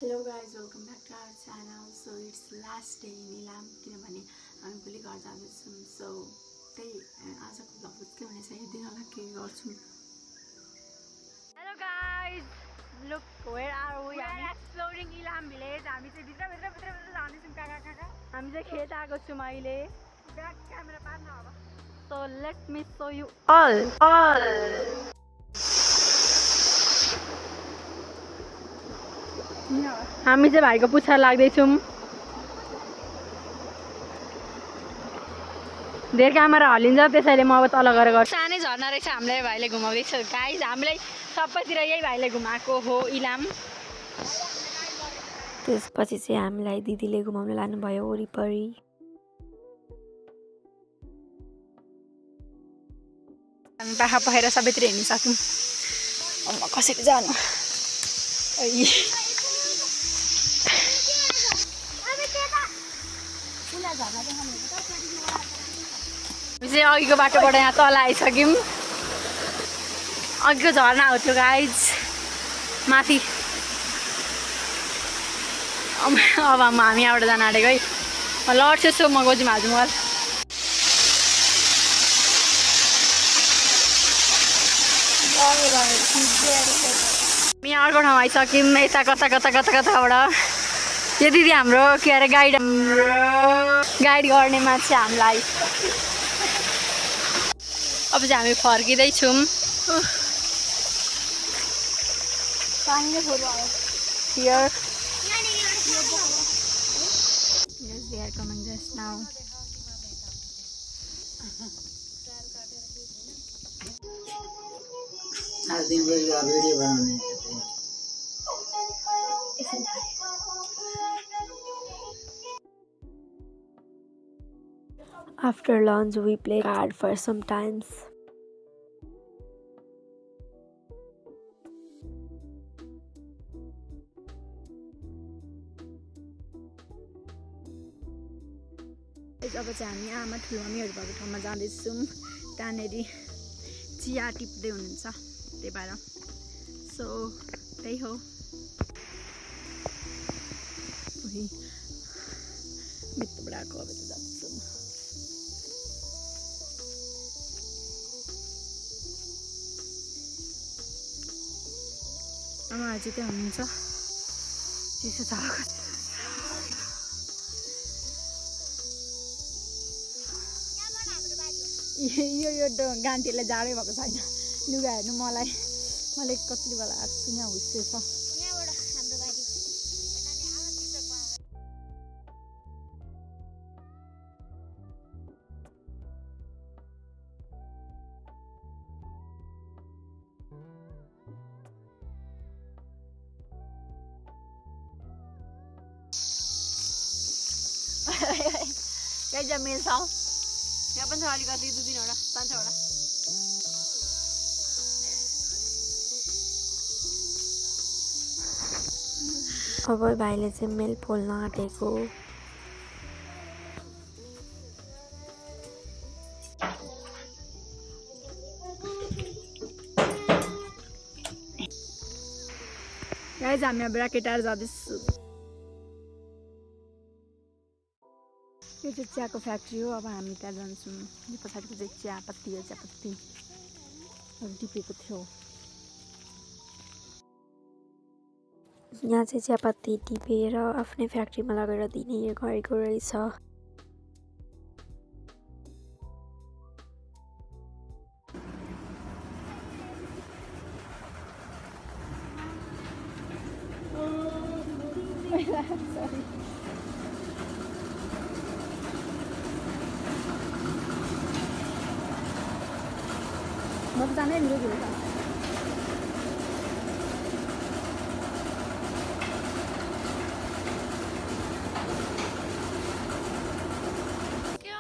Hello guys, welcome back to our channel. So it's last day in Ilam किनभने हामी भोलि घर जाँदैछौँ. So त्यही आजको भ्लग के हुनेछ हेर्दिनलाई के गर्छौँ. Hello guys, look where are we? We are exploring Ilam village. हामी चाहिँ भित्र जाँदैछौँ काका. हामी चाहिँ खेत आएको छौँ अहिले. ब्याक क्यामेरा पार्न अब. So let me show you all. हामी चाहिँ भाइको पुच्छर लाग्दैछौँ. धेरै क्यामेरा हल्लिन्छ त्यसैले म अब तल गएर गर्छु. सानै झर्ना रहेछ हामीलाई भाइले घुमाउँदैछ. गाइस हामीलाई सबैतिर यही भाइले घुमाएको हो इलाम. त्यसपछि चाहिँ हामीलाई दिदीले घुमाउन लानुभयो वरिपरि. हामी पाखा पखेर सबैतिर हिँड्न सक्यौँ. कसरी जानु? हामी चाहिँ अघिको बाटोबाट यहाँ तल आइसक्यौँ. अघिको झर्ना हो त्यो गाइज माथि. अब हामी यहाँबाट जान आँटेको है. लड्छु सो म गोजीमा हाल्छु मोबाइल. हामी अर्को ठाउँ आइसक्यौँ. यता कताबाट यो दिदी हाम्रो के अरे गाइड गर्ने मान्छे हामीलाई. अब चाहिँ हामी फर्किँदैछौँ. Here. Yes, they are coming just now. आज दिन भिडियो बनाउने. After lunch, we played card for some times. अब चाहिँ हामी आमा ठुलो मम्मीहरू भएको ठाउँमा जाँदैछौँ. त्यहाँनिर चिया टिप्दै हुनुहुन्छ त्यही भएर. सो त्यही हो. मित्रबाट आएको अब चाहिँ जान्छौँ. आमाहरू चाहिँ त्यहाँ हुनुहुन्छ. चिसो छ. यो गान्टीलाई जाडै भएको छैन. लुगा हेर्नु मैले कति लुगा लगाएको छु. यहाँ हुस्से छ. कहीँ जमिन छ. यहाँ पनि छ अलिकति 2-3वटा 5-6वटा. अब भाइले चाहिँ मेल पोल्न आँटेको. गाइज हामी यहाँबाट केटाहरू जाँदैछु. यो चाहिँ चियाको फ्याक्ट्री हो. अब हामी त्यहाँ जान्छौँ. यो पछाडिको चाहिँ चियापत्ती हो. चियापत्ती टिपेको थियो. यहाँ चाहिँ चियापत्ती टिपेर आफ्नै फ्याक्ट्रीमा लगेर दिने गरेको रहेछ. म त जानै भिडियो खेल्छ.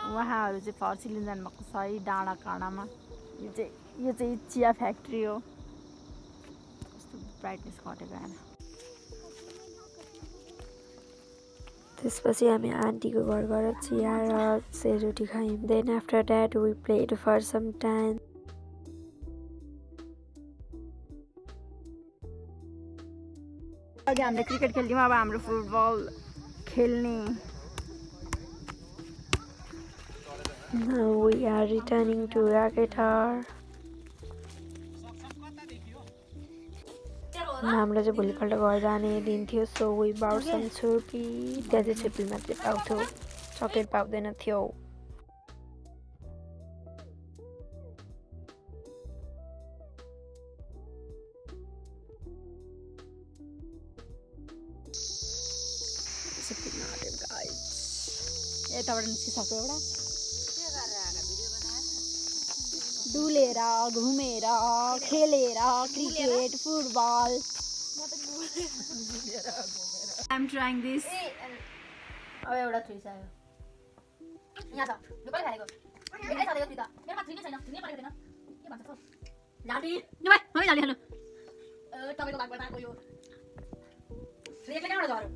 उहाँहरू चाहिँ फर्सी लिन जानुभएको छ है डाँडा काँडामा. यो चाहिँ चिया फ्याक्ट्री हो. कस्तो ब्राइटनेस घटेको आएन. त्यसपछि हामी आन्टीको घर गएर चिया र सेरोटी खायौँ. Then after that we played for some time. अघि हामीले क्रिकेट खेल्थ्यौँ अब हाम्रो फुटबल खेल्ने Now we are returning to Racketar. हाम्रो चाहिँ भोलिपल्ट घर जाने दिन थियो सो वी बाउट सम छुर्पी त्यहाँ चाहिँ छुर्पी मात्रै पाउँथ्यो चक्लेट पाउँदैन थियो यताबाट निस्किसक्यो एउटा डुलेर घुमेर खेलेर cricket football I'm trying this अब एउटा थ्री चाहियो यहाँ छ यो पनि खाएको यतै छ यो थ्री त मेरोमा थ्री नै छैन थ्री नै परेको छैन के भन्छ त जाली नि भाइ मम्मी जाली हाल्नु तपाईको भागबाट आएको यो थ्री एकले कहाँबाट झर्यो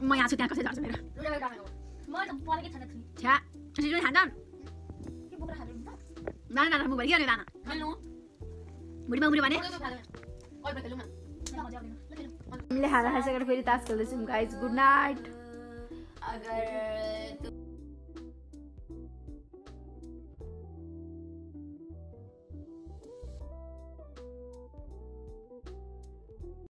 म यहाँ छु त्यहाँ कसै झर्छ मेरो लुडा एउटा खाएको म त परेकै छैन थ्री छ्या यसरी पनि खान्छन् के बोकेर खाएको हुन्छ दाना दाना मुख भरि के गर्ने दाना हेल्नु भुँडीमा उम्रियो भने बोकेको खाएको अहिले खेलौँ न मजा आउँदैन ल खेलौँ हामीले खाना खाइसकेर फेरि तास खेल्दैछौँ गाइज गुड नाइट अगर